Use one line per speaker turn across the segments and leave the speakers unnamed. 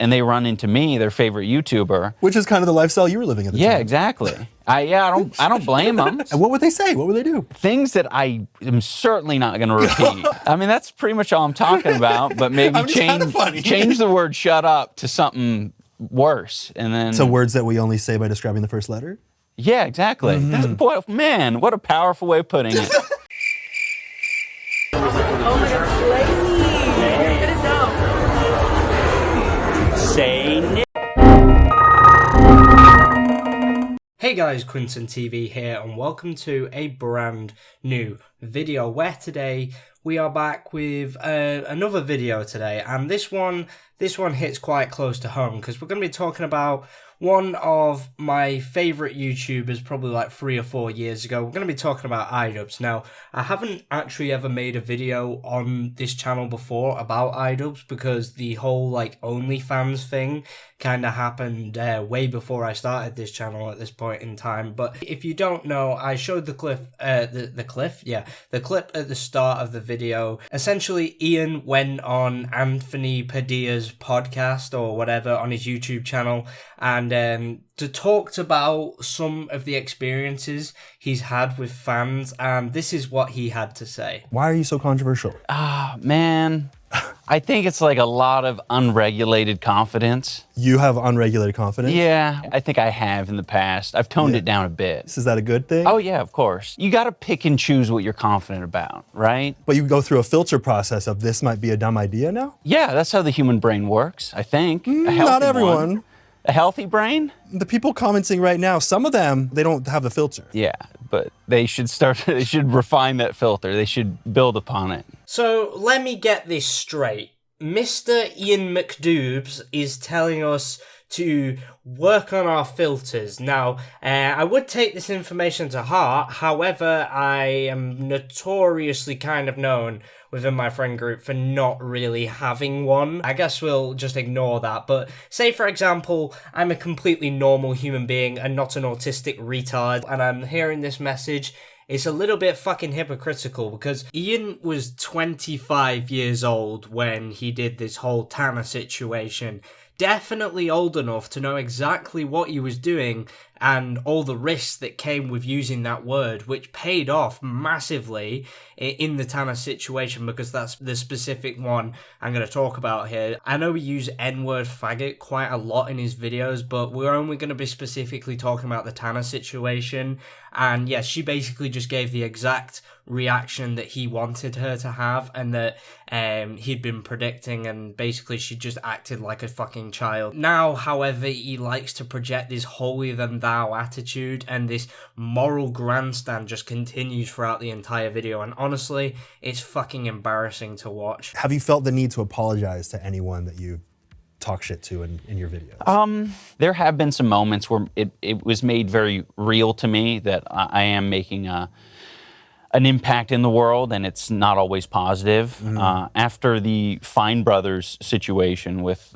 and they run into me, their favorite YouTuber.
Which is kind of the lifestyle you were living at the time.
Yeah, exactly. I don't blame them.
And what would they say? What would they do?
Things that I am certainly not going to repeat. I mean, that's pretty much all I'm talking about, but maybe change the word shut up to something worse. And then
So words that we only say by describing the first letter?
Yeah, exactly. Boy, man, what a powerful way of putting it.
Oh my God, slay. It is now.
Say Hey guys, QuinntonTV here, and welcome to a brand new video where today we are back with another video today, and this one hits quite close to home because we're going to be talking about one of my favorite YouTubers probably like 3 or 4 years ago. We're going to be talking about iDubbbz. Now, I haven't actually ever made a video on this channel before about iDubbbz because the whole like OnlyFans thing kind of happened way before I started this channel at this point in time. But if you don't know, I showed the clip at the start of the video. Essentially, Ian went on Anthony Padilla's podcast or whatever on his YouTube channel and talked about some of the experiences he's had with fans, and this is what he had to say.
Why are you so controversial?
Man, I think it's like a lot of unregulated confidence.
You have unregulated confidence?
Yeah, I think I have in the past. I've toned it down a bit.
Is that a good thing?
Oh yeah, of course. You got to pick and choose what you're confident about, right?
But you go through a filter process of this might be a dumb idea now?
Yeah, that's how the human brain works, I think.
Not everyone.
One. A healthy brain?
The people commenting right now, some of them, they don't have the filter.
Yeah, but they should refine that filter. They should build upon it.
So let me get this straight. Mr. Ian McDubbbz is telling us to work on our filters. Now, I would take this information to heart. However, I am notoriously kind of known within my friend group for not really having one. I guess we'll just ignore that. But say, for example, I'm a completely normal human being and not an autistic retard, and I'm hearing this message. It's a little bit fucking hypocritical because Ian was 25 years old when he did this whole Tanner situation. Definitely old enough to know exactly what he was doing and all the risks that came with using that word, which paid off massively in the Tanner situation because that's the specific one I'm going to talk about here. I know we use N-word faggot quite a lot in his videos, but we're only going to be specifically talking about the Tanner situation. And yeah, she basically just gave the exact reaction that he wanted her to have and that he'd been predicting, and basically she just acted like a fucking child. Now, however, he likes to project this holier than thou attitude, and this moral grandstand just continues throughout the entire video, and honestly, it's fucking embarrassing to watch.
Have you felt the need to apologize to anyone that you talk shit to in your videos?
There have been some moments where it was made very real to me that I am making an impact in the world, and it's not always positive. After the Fine Brothers situation with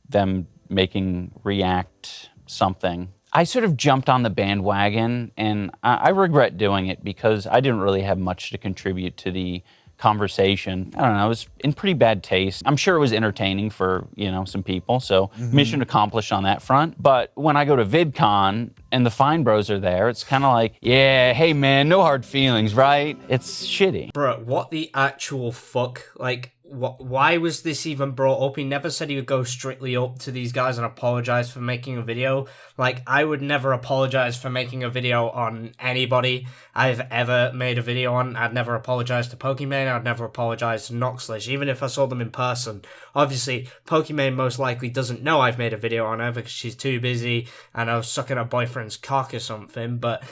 them making React something, I sort of jumped on the bandwagon, and I regret doing it because I didn't really have much to contribute to the conversation. I don't know, it was in pretty bad taste. I'm sure it was entertaining for, some people, so mission accomplished on that front. But when I go to VidCon and the Fine Bros are there, it's kind of like, yeah, hey man, no hard feelings, right? It's shitty.
Bro, what the actual fuck? Like, why was this even brought up? He never said he would go strictly up to these guys and apologize for making a video. Like, I would never apologize for making a video on anybody I've ever made a video on. I'd never apologize to Pokimane. I'd never apologize to Noxlish, even if I saw them in person. Obviously, Pokimane most likely doesn't know I've made a video on her because she's too busy and I was sucking her boyfriend's cock or something. But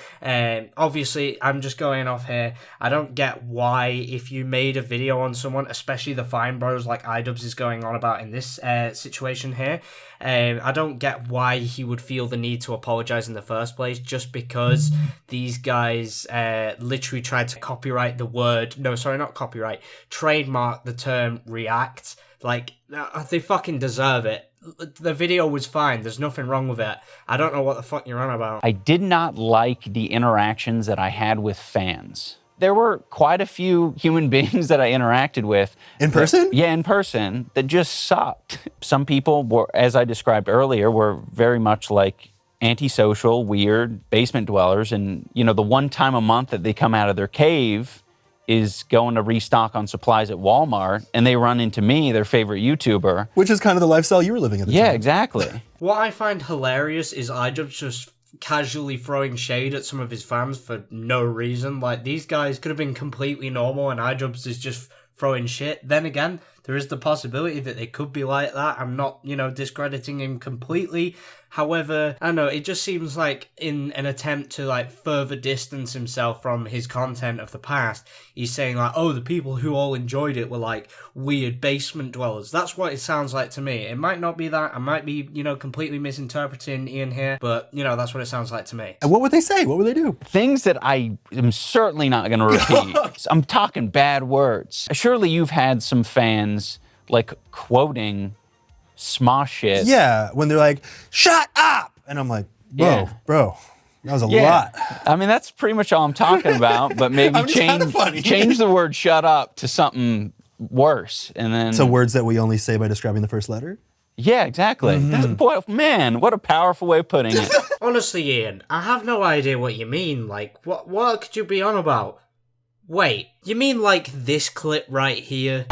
obviously, I'm just going off here. I don't get why, if you made a video on someone, especially the Fine Bros like iDubbbz is going on about in this situation here, I don't get why he would feel the need to apologize in the first place just because these guys literally tried to copyright the word, no, sorry, not copyright, trademark the term react. Like, they fucking deserve it. The video was fine. There's nothing wrong with it. I don't know what the fuck you're on about.
I did not like the interactions that I had with fans. there were quite a few human beings that I interacted with.
In person?
Yeah, in person, that just sucked. Some people were, as I described earlier, were very much like antisocial, weird basement dwellers. And, you know, the one time a month that they come out of their cave is going to restock on supplies at Walmart, and they run into me, their favorite YouTuber.
Which is kind of the lifestyle you were living at the time.
Yeah, exactly.
What I find hilarious is iDubbbz just casually throwing shade at some of his fans for no reason. Like, these guys could have been completely normal, and iDubbbz is just throwing shit. Then again, there is the possibility that they could be like that. I'm not, you know, discrediting him completely. However, I don't know, it just seems like in an attempt to, like, further distance himself from his content of the past, he's saying, like, oh, the people who all enjoyed it were, like, weird basement dwellers. That's what it sounds like to me. It might not be that. I might be, you know, completely misinterpreting Ian here, but, you know, that's what it sounds like to me.
And what would they say? What would they do?
Things that I am certainly not going to repeat. I'm talking bad words. Surely you've had some fans, like, quoting smosh shit.
Yeah, when they're like, shut up! And I'm like, bro, that was a lot.
I mean, that's pretty much all I'm talking about, but maybe change the word shut up to something worse. And then.
So words that we only say by describing the first letter?
Yeah, exactly. Boy, man, what a powerful way of putting it.
Honestly, Ian, I have no idea what you mean. Like, what could you be on about? Wait, you mean like this clip right here?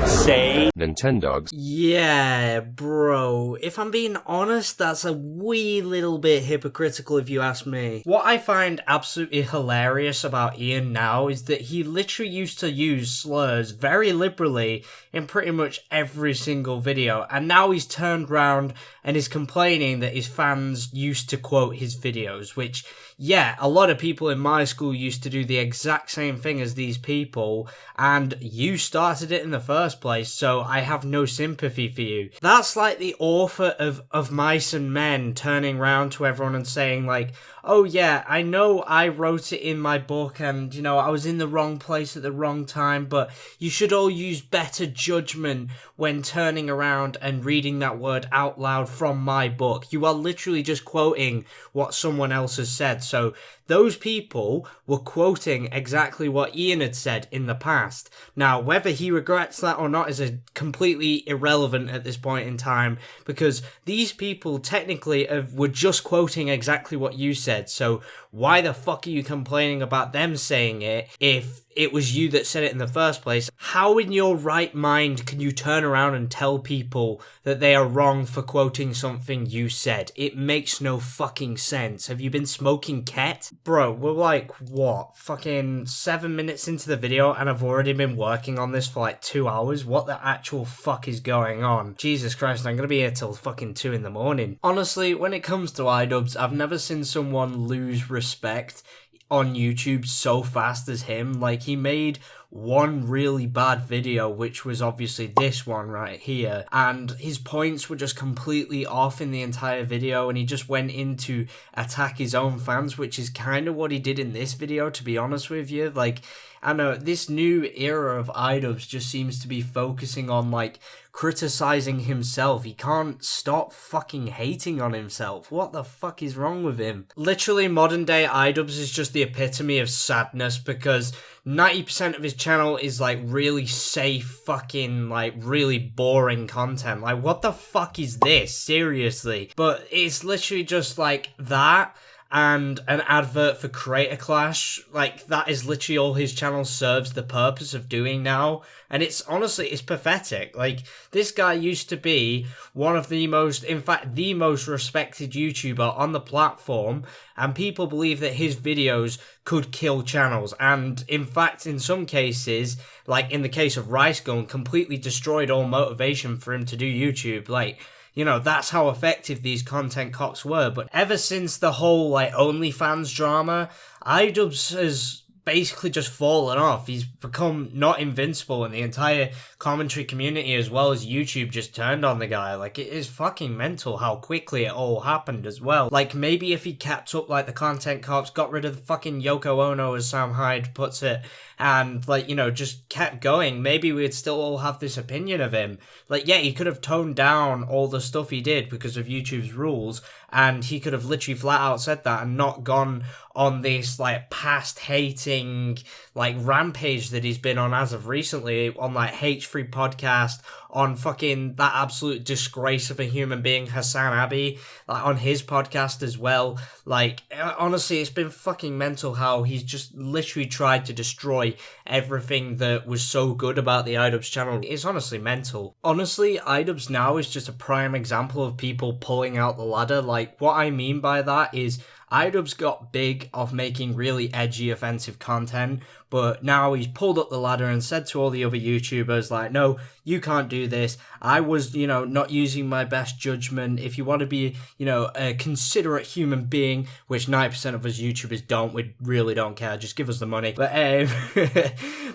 Say Nintendogs.
Yeah, bro. If I'm being honest, that's a wee little bit hypocritical if you ask me. What I find absolutely hilarious about Ian now is that he literally used to use slurs very liberally in pretty much every single video, and now he's turned around and is complaining that his fans used to quote his videos, which, yeah, a lot of people in my school used to do the exact same thing as these people, and you started it in the first place, so I have no sympathy for you. That's like the author of Mice and Men turning around to everyone and saying, like, oh yeah, I know I wrote it in my book and, you know, I was in the wrong place at the wrong time, but you should all use better judgment when turning around and reading that word out loud from my book. You are literally just quoting what someone else has said. So those people were quoting exactly what Ian had said in the past. Now, whether he regrets that or not is completely irrelevant at this point in time, because these people technically were just quoting exactly what you said. So why the fuck are you complaining about them saying it if it was you that said it in the first place? How in your right mind can you turn around and tell people that they are wrong for quoting something you said? It makes no fucking sense. Have you been smoking ket? Bro, we're like, what, fucking 7 minutes into the video and I've already been working on this for like 2 hours? What the actual fuck is going on? Jesus Christ, I'm gonna be here till fucking 2 in the morning. Honestly, when it comes to iDubbbz, I've never seen someone lose respect on YouTube so fast as him. Like, he made one really bad video, which was obviously this one right here, and his points were just completely off in the entire video, and he just went in to attack his own fans, which is kind of what he did in this video, to be honest with you. Like, I know this new era of iDubbbz just seems to be focusing on, like, criticizing himself. He can't stop fucking hating on himself. What the fuck is wrong with him? Literally, modern day iDubbbz is just the epitome of sadness, because 90% of his channel is, like, really safe, fucking, like, really boring content. Like, what the fuck is this? Seriously. But it's literally just, like, that and an advert for Creator Clash. Like, that is literally all his channel serves the purpose of doing now. And it's, honestly, it's pathetic. Like, this guy used to be one of the most, in fact, the most respected YouTuber on the platform, and people believe that his videos could kill channels. And, in fact, in some cases, like in the case of Rice Gun, completely destroyed all motivation for him to do YouTube. Like, you know, that's how effective these content cops were. But ever since the whole, like, OnlyFans drama, iDubbbz has basically just fallen off. He's become not invincible, and the entire commentary community as well as YouTube just turned on the guy. Like, it is fucking mental how quickly it all happened as well. Like, maybe if he kept up like the content cops, got rid of the fucking Yoko Ono, as Sam Hyde puts it, and, like, you know, just kept going, maybe we'd still all have this opinion of him. Like, yeah, he could have toned down all the stuff he did because of YouTube's rules, and he could have literally flat out said that and not gone on this, like, past hating fucking like rampage that he's been on as of recently on like H3 podcast, on fucking that absolute disgrace of a human being Hassan Abbey, like on his podcast as well. Like honestly, it's been fucking mental how he's just literally tried to destroy everything that was so good about the iDubbbz channel. It's honestly mental. Honestly, iDubbbz now is just a prime example of people pulling out the ladder. Like what I mean by that is iDubbbz got big off making really edgy, offensive content, but now he's pulled up the ladder and said to all the other YouTubers, like, no, you can't do this. I was, not using my best judgment. If you want to be, a considerate human being, which 90% of us YouTubers don't, we really don't care, just give us the money. But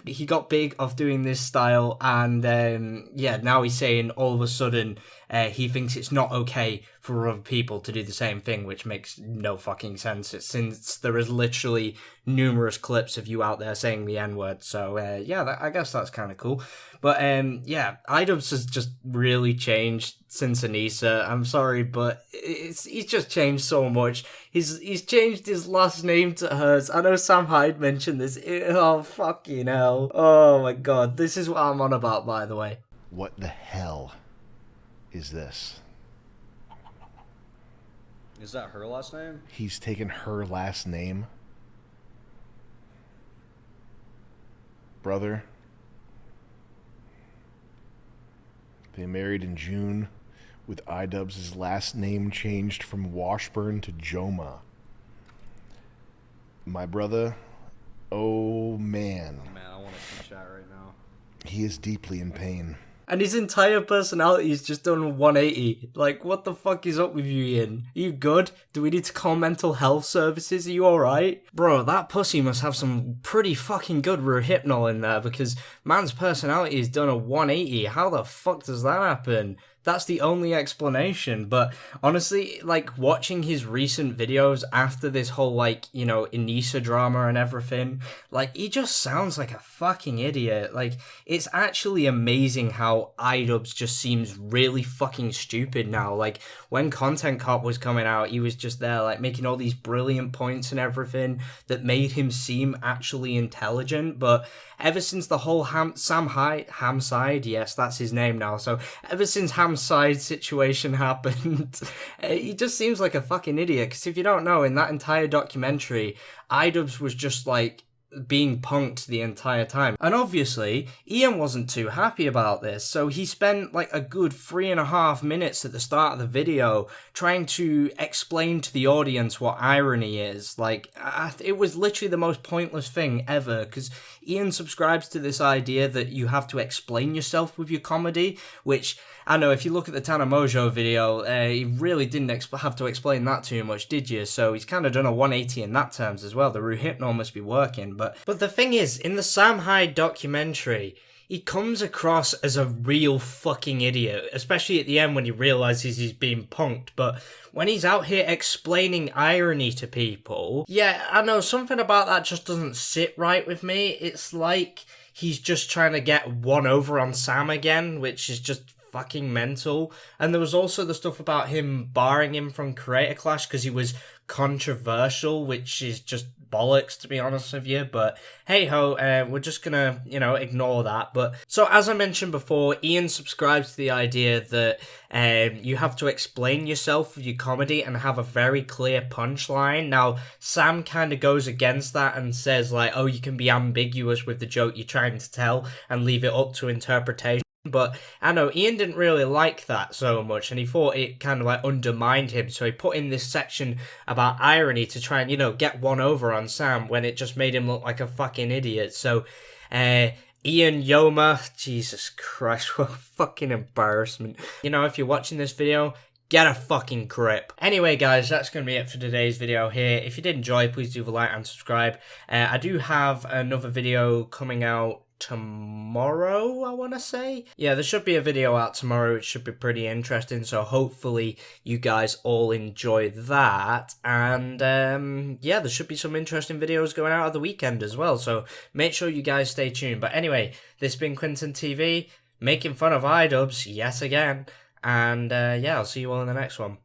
he got big off doing this style, and now he's saying all of a sudden he thinks it's not okay for other people to do the same thing, which makes no fucking sense, since there is literally numerous clips of you out there saying the N-word. So I guess that's kind of cool. But iDubbbz has just really changed since Anisa. I'm sorry, but he's just changed so much. He's changed his last name to hers. I know Sam Hyde mentioned this. Oh fucking hell! Oh my god, this is what I'm on about, by the way.
What the hell is this?
Is that her last name?
He's taken her last name. Brother. They married in June with iDubbbz's last name changed from Washburn to Joma. My brother, oh man.
Man, I want to chat right now.
He is deeply in pain.
And his entire personality's just done 180. Like, what the fuck is up with you, Ian? Are you good? Do we need to call mental health services? Are you alright? Bro, that pussy must have some pretty fucking good Rohypnol in there, because man's personality has done a 180. How the fuck does that happen? That's the only explanation. But honestly, like, watching his recent videos after this whole, like, Anisa drama and everything, like, he just sounds like a fucking idiot. Like, it's actually amazing how iDubbbz just seems really fucking stupid now. Like, when Content Cop was coming out, he was just there, like, making all these brilliant points and everything that made him seem actually intelligent. But ever since the whole Hamside, yes, that's his name now. So ever since Hamside situation happened, he just seems like a fucking idiot. Because if you don't know, in that entire documentary, iDubbbz was just like being punked the entire time. And obviously, Ian wasn't too happy about this, so he spent like a good 3.5 minutes at the start of the video trying to explain to the audience what irony is. Like, it was literally the most pointless thing ever, because Ian subscribes to this idea that you have to explain yourself with your comedy, which, I know, if you look at the Tana Mojo video, he really didn't have to explain that too much, did you? So he's kind of done a 180 in that terms as well. The Rohypnol must be working. But the thing is, in the Sam Hyde documentary, he comes across as a real fucking idiot, especially at the end when he realizes he's being punked. But when he's out here explaining irony to people, yeah, I know, something about that just doesn't sit right with me. It's like he's just trying to get one over on Sam again, which is just fucking mental. And there was also the stuff about him barring him from Creator Clash because he was controversial, which is just bollocks, to be honest with you. But hey ho, we're just gonna ignore that. But so, as I mentioned before, Ian subscribes to the idea that you have to explain yourself with your comedy and have a very clear punchline. Now Sam kind of goes against that and says, like, oh, you can be ambiguous with the joke you're trying to tell and leave it up to interpretation. But I know Ian didn't really like that so much, and he thought it kind of like undermined him, so he put in this section about irony to try and, get one over on Sam, when it just made him look like a fucking idiot. So, Ian Yoma, Jesus Christ, what a fucking embarrassment. If you're watching this video, get a fucking grip. Anyway, guys, that's going to be it for today's video here. If you did enjoy, please do like and subscribe. I do have another video coming out tomorrow, I want to say. Yeah, there should be a video out tomorrow. It should be pretty interesting, so hopefully you guys all enjoy that. And yeah, there should be some interesting videos going out of the weekend as well, so make sure you guys stay tuned. But anyway, this has been QuinntonTV, making fun of iDubbbz yet again, and yeah, I'll see you all in the next one.